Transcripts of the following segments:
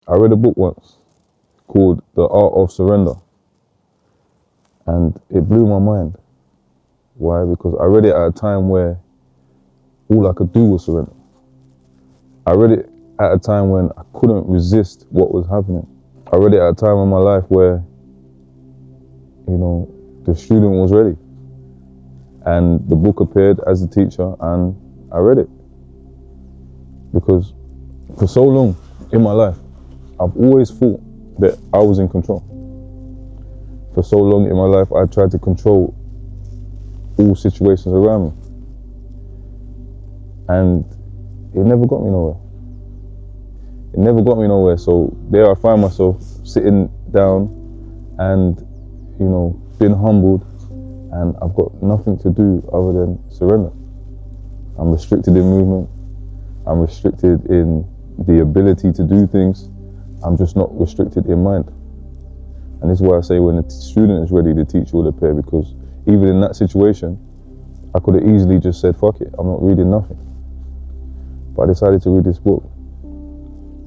I read a book once called The Art of Surrender, and it blew my mind. Why? Because I read it at a time where all I could do was surrender. I read it at a time when I couldn't resist what was happening. I read it at a time in my life where, the student was ready. And the book appeared as a teacher, and I read it. Because for so long in my life, I've always thought that I was in control. For so long in my life, I tried to control all situations around me. And it never got me nowhere. It never got me nowhere. So there I find myself sitting down and, being humbled, and I've got nothing to do other than surrender. I'm restricted in movement. I'm restricted in the ability to do things. I'm just not restricted in mind. And this is why I say when the student is ready, the teacher will appear, because even in that situation, I could have easily just said, fuck it, I'm not reading nothing. But I decided to read this book,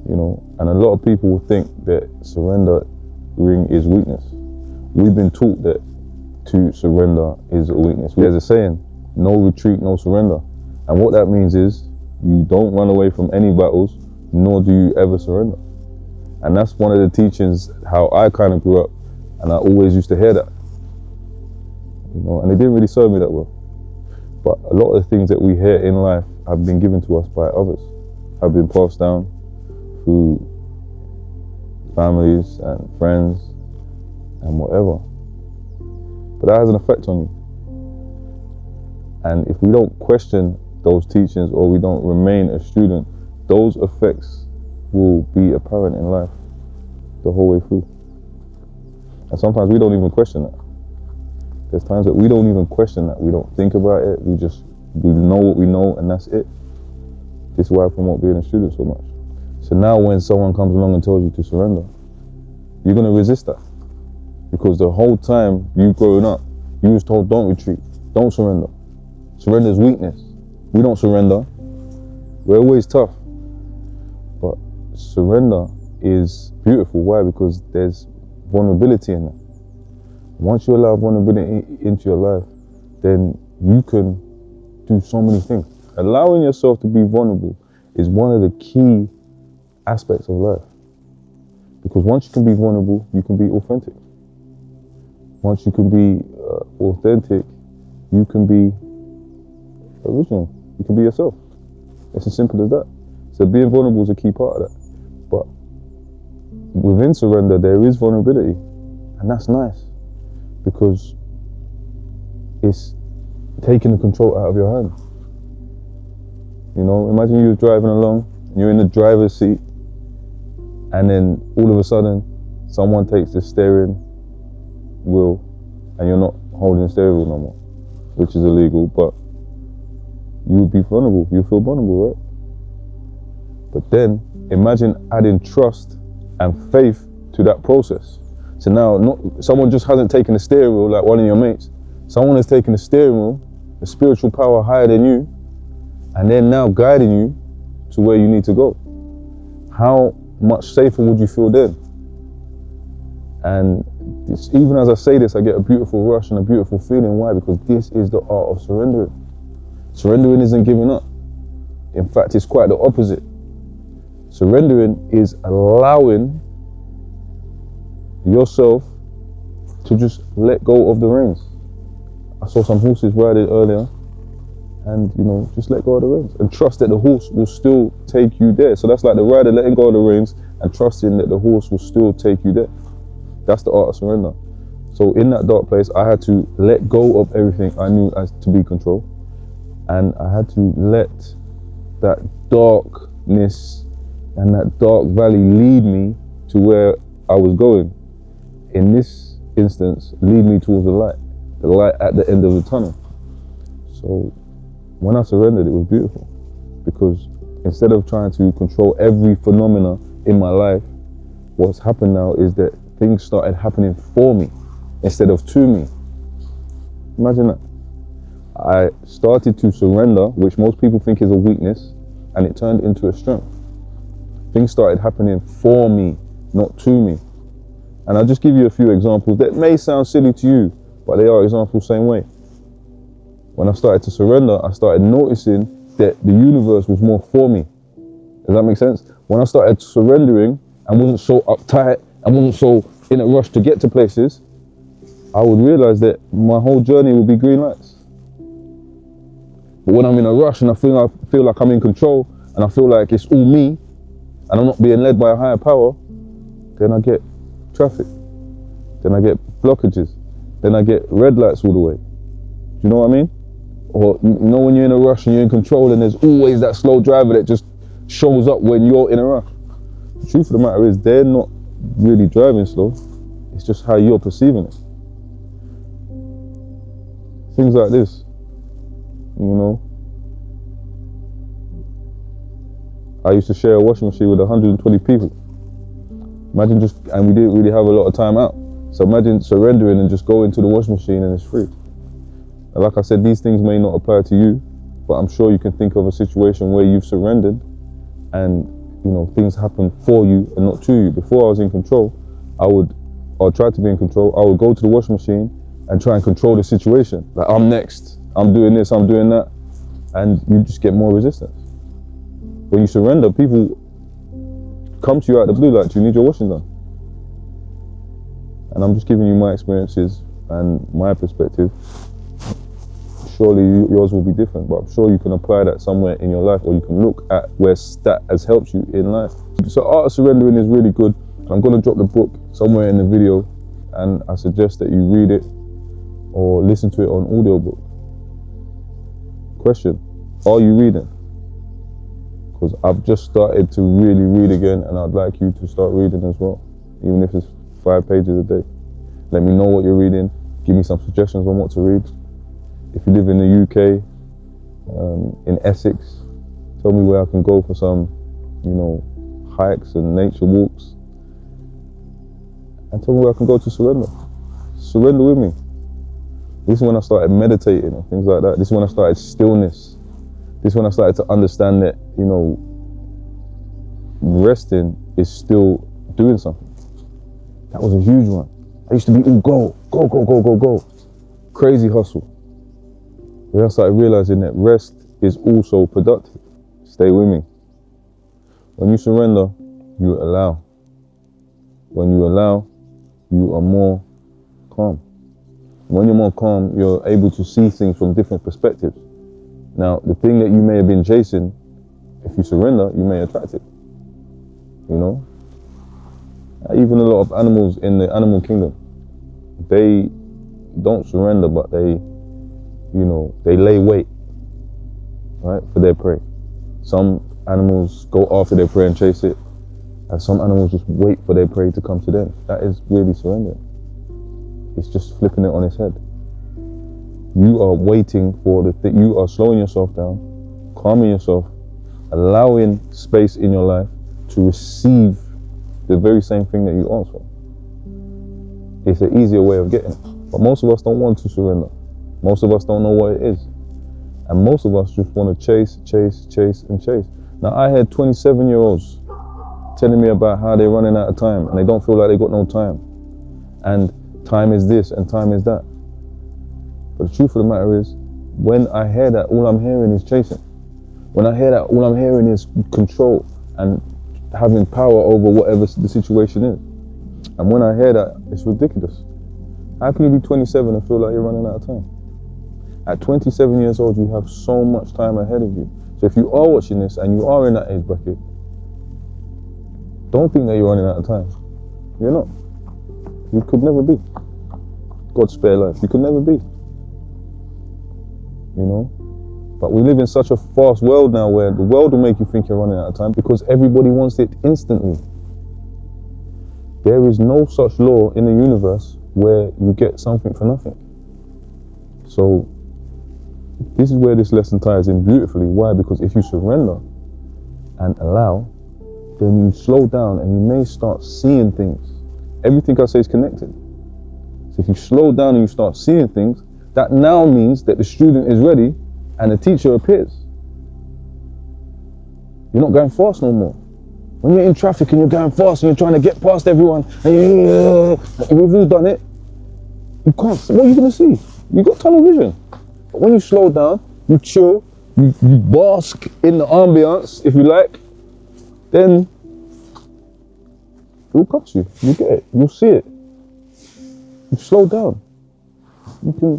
and a lot of people think that surrendering is weakness. We've been taught that to surrender is a weakness. There's a saying, no retreat, no surrender. And what that means is you don't run away from any battles, nor do you ever surrender. And that's one of the teachings how I kind of grew up, and I always used to hear that. And it didn't really serve me that well. But a lot of the things that we hear in life have been given to us by others, have been passed down through families and friends and whatever. But that has an effect on you. And if we don't question those teachings, or we don't remain a student, those effects will be apparent in life the whole way through. And sometimes we don't even question that. There's times that we don't even question that. We don't think about it. We know what we know, and that's it. This is why I promote being a student so much. So now when someone comes along and tells you to surrender, you're going to resist that. Because the whole time you growing up, you was told, don't retreat, don't surrender. Surrender is weakness. We don't surrender. We're always tough. But surrender is beautiful. Why? Because there's vulnerability in it. Once you allow vulnerability into your life, then you can do so many things. Allowing yourself to be vulnerable is one of the key aspects of life. Because once you can be vulnerable, you can be authentic. Once you can be authentic, you can be original. You can be yourself. It's as simple as that. So being vulnerable is a key part of that. But within surrender, there is vulnerability. And that's nice. Because it's taking the control out of your hands. Imagine you're driving along, you're in the driver's seat, and then all of a sudden, someone takes the steering wheel, and you're not holding the steering wheel no more, which is illegal, but you'll be vulnerable, you feel vulnerable, right? But then, imagine adding trust and faith to that process. So now, someone just hasn't taken the steering wheel like one of your mates. Someone has taken the steering wheel, a spiritual power higher than you, and they're now guiding you to where you need to go. How much safer would you feel then? And even as I say this, I get a beautiful rush and a beautiful feeling. Why? Because this is the art of surrendering. Surrendering isn't giving up. In fact, it's quite the opposite. Surrendering is allowing yourself to just let go of the reins. I saw some horses riding earlier, and just let go of the reins and trust that the horse will still take you there. So that's like the rider letting go of the reins and trusting that the horse will still take you there. That's the art of surrender. So in that dark place, I had to let go of everything I knew as to be control, and I had to let that darkness and that dark valley lead me to where I was going. In this instance, lead me towards the light at the end of the tunnel. So when I surrendered, it was beautiful, because instead of trying to control every phenomena in my life, what's happened now is that things started happening for me instead of to me. Imagine that. I started to surrender, which most people think is a weakness, and it turned into a strength. Things started happening for me, not to me. And I'll just give you a few examples that may sound silly to you, but they are examples same way. When I started to surrender, I started noticing that the universe was more for me. Does that make sense? When I started surrendering and wasn't so uptight and wasn't so in a rush to get to places, I would realize that my whole journey would be green lights. But when I'm in a rush and I feel like I'm in control and I feel like it's all me and I'm not being led by a higher power, then I get traffic, then I get blockages, then I get red lights all the way. Do you know what I mean? Or you know when you're in a rush and you're in control and there's always that slow driver that just shows up when you're in a rush. The truth of the matter is they're not really driving slow, it's just how you're perceiving it. Things like this, you know. I used to share a washing machine with 120 people. Imagine and we didn't really have a lot of time out. So imagine surrendering and just going to the washing machine and it's free. And like I said, these things may not apply to you, but I'm sure you can think of a situation where you've surrendered and things happen for you and not to you. Before I was in control, I tried to be in control. I would go to the washing machine and try and control the situation. Like, I'm next, I'm doing this, I'm doing that. And you just get more resistance. When you surrender, people come to you out of the blue like, do you need your washing done? And I'm just giving you my experiences and my perspective. Surely yours will be different, but I'm sure you can apply that somewhere in your life, or you can look at where that has helped you in life. So Art of Surrendering is really good. I'm going to drop the book somewhere in the video, and I suggest that you read it or listen to it on audiobook. Question, are you reading? Because I've just started to really read again, and I'd like you to start reading as well, even if it's 5 pages a day. Let me know what you're reading, give me some suggestions on what to read. If you live in the UK, in Essex, tell me where I can go for some, hikes and nature walks. And tell me where I can go to surrender. Surrender with me. This is when I started meditating and things like that. This is when I started stillness. This is when I started to understand that, resting is still doing something. That was a huge one. I used to be all go. Crazy hustle. Then I started realizing that rest is also productive. Stay with me. When you surrender, you allow. When you allow, you are more calm. When you're more calm, you're able to see things from different perspectives. Now, the thing that you may have been chasing, if you surrender, you may attract it. Even a lot of animals in the animal kingdom, they don't surrender, but they lay wait, right, for their prey. Some animals go after their prey and chase it, and some animals just wait for their prey to come to them. That is really surrendering. It's just flipping it on its head. You are waiting for the thing. You are slowing yourself down, calming yourself, allowing space in your life to receive the very same thing that you asked for. It's an easier way of getting it. But most of us don't want to surrender. Most of us don't know what it is. And most of us just want to chase. Now, I had 27-year-olds telling me about how they're running out of time and they don't feel like they got no time. And time is this and time is that. But the truth of the matter is, when I hear that, all I'm hearing is chasing. When I hear that, all I'm hearing is control and having power over whatever the situation is. And when I hear that, it's ridiculous. How can you be 27 and feel like you're running out of time? At 27 years old, you have so much time ahead of you. So if you are watching this and you are in that age bracket, don't think that you're running out of time. You're not. You could never be. God spare life. You could never be. But we live in such a fast world now where the world will make you think you're running out of time because everybody wants it instantly. There is no such law in the universe where you get something for nothing. So this is where this lesson ties in beautifully. Why? Because if you surrender and allow, then you slow down and you may start seeing things. Everything I say is connected. So if you slow down and you start seeing things, that now means that the student is ready and the teacher appears. You're not going fast no more. When you're in traffic and you're going fast and you're trying to get past everyone, and we've all done it, you can't, what are you going to see? You've got tunnel vision. But when you slow down, you chill, you bask in the ambience, if you like, then it will come to you. You get it. You'll see it. You slow down. You can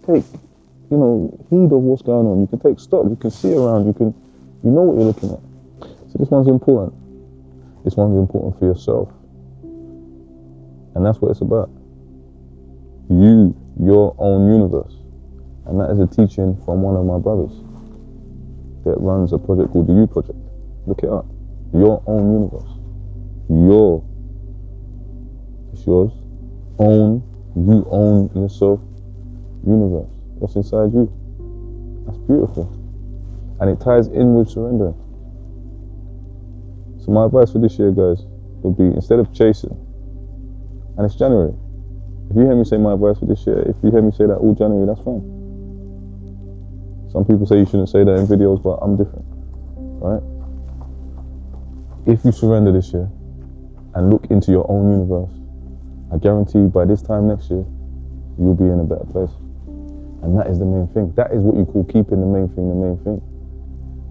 take, heed of what's going on. You can take stock. You can see around. You know what you're looking at. So this one's important. This one's important for yourself. And that's what it's about. You, your own universe. And that is a teaching from one of my brothers that runs a project called the You Project. Look it up. Your own universe. It's yours. You own yourself. Universe. What's inside you. That's beautiful. And it ties in with surrendering. So my advice for this year, guys, would be instead of chasing, and it's January. If you hear me say my advice for this year, if you hear me say that all January, that's fine. Some people say you shouldn't say that in videos, but I'm different, right? If you surrender this year and look into your own universe, I guarantee by this time next year, you'll be in a better place. And that is the main thing. That is what you call keeping the main thing. The main thing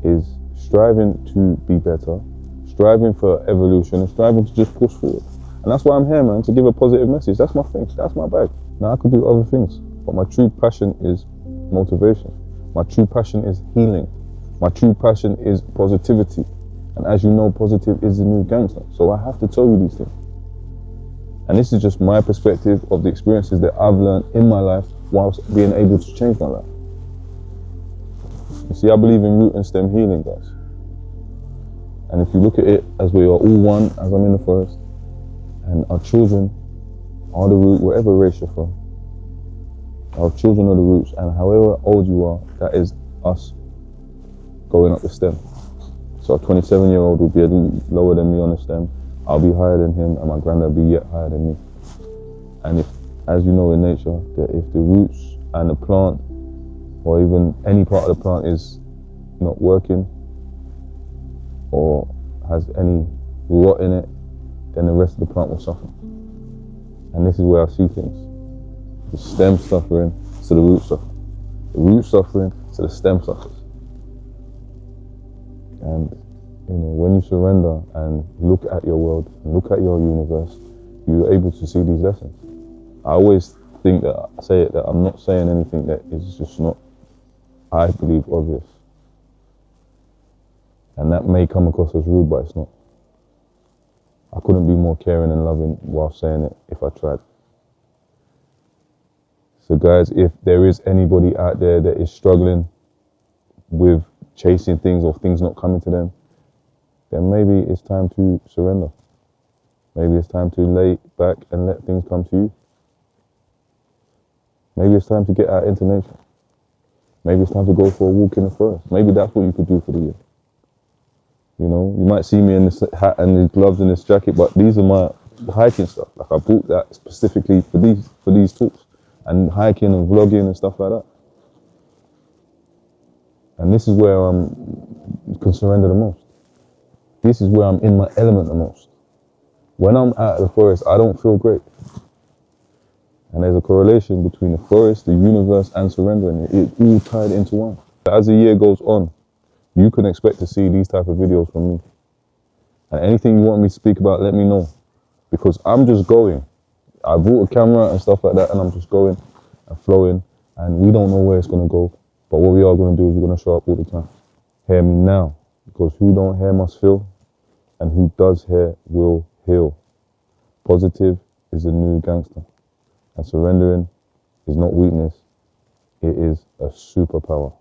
is striving to be better, striving for evolution, and striving to just push forward. And that's why I'm here, man, to give a positive message. That's my thing. That's my bag. Now, I could do other things, but my true passion is motivation. My true passion is healing. My true passion is positivity. And as you know, positive is the new gangster. So I have to tell you these things. And this is just my perspective of the experiences that I've learned in my life whilst being able to change my life. You see, I believe in root and stem healing, guys. And if you look at it as we are all one, as I'm in the forest, and our children are the root, whatever race you're from, our children are the roots, and however old you are, that is us going up the stem. So a 27-year-old will be a little lower than me on the stem. I'll be higher than him, and my granddad will be yet higher than me. And if, as you know in nature, that if the roots and the plant, or even any part of the plant is not working, or has any rot in it, then the rest of the plant will suffer. And this is where I see things. The stem suffering, so the root suffering. The root suffering, so the stem suffers. And when you surrender and look at your world, and look at your universe, you're able to see these lessons. I always think that I say it, that I'm not saying anything that is just not, I believe, obvious. And that may come across as rude, but it's not. I couldn't be more caring and loving while saying it if I tried. So guys, if there is anybody out there that is struggling with chasing things or things not coming to them, then maybe it's time to surrender. Maybe it's time to lay back and let things come to you. Maybe it's time to get out into nature. Maybe it's time to go for a walk in the forest. Maybe that's what you could do for the year. You might see me in this hat and these gloves and this jacket, but these are my hiking stuff. Like I bought that specifically for these talks and hiking and vlogging and stuff like that. And this is where I'm can surrender the most. This is where I'm in my element the most. When I'm out of the forest, I don't feel great. And there's a correlation between the forest, the universe, and surrendering. It's all tied into one. As the year goes on, you can expect to see these type of videos from me. And anything you want me to speak about, let me know. Because I'm just going. I bought a camera and stuff like that, and I'm just going and flowing. And we don't know where it's going to go. But what we are going to do is we're going to show up all the time. Hear me now. Because who don't hear must feel. And who does hear will heal. Positive is the new gangster. And surrendering is not weakness. It is a superpower.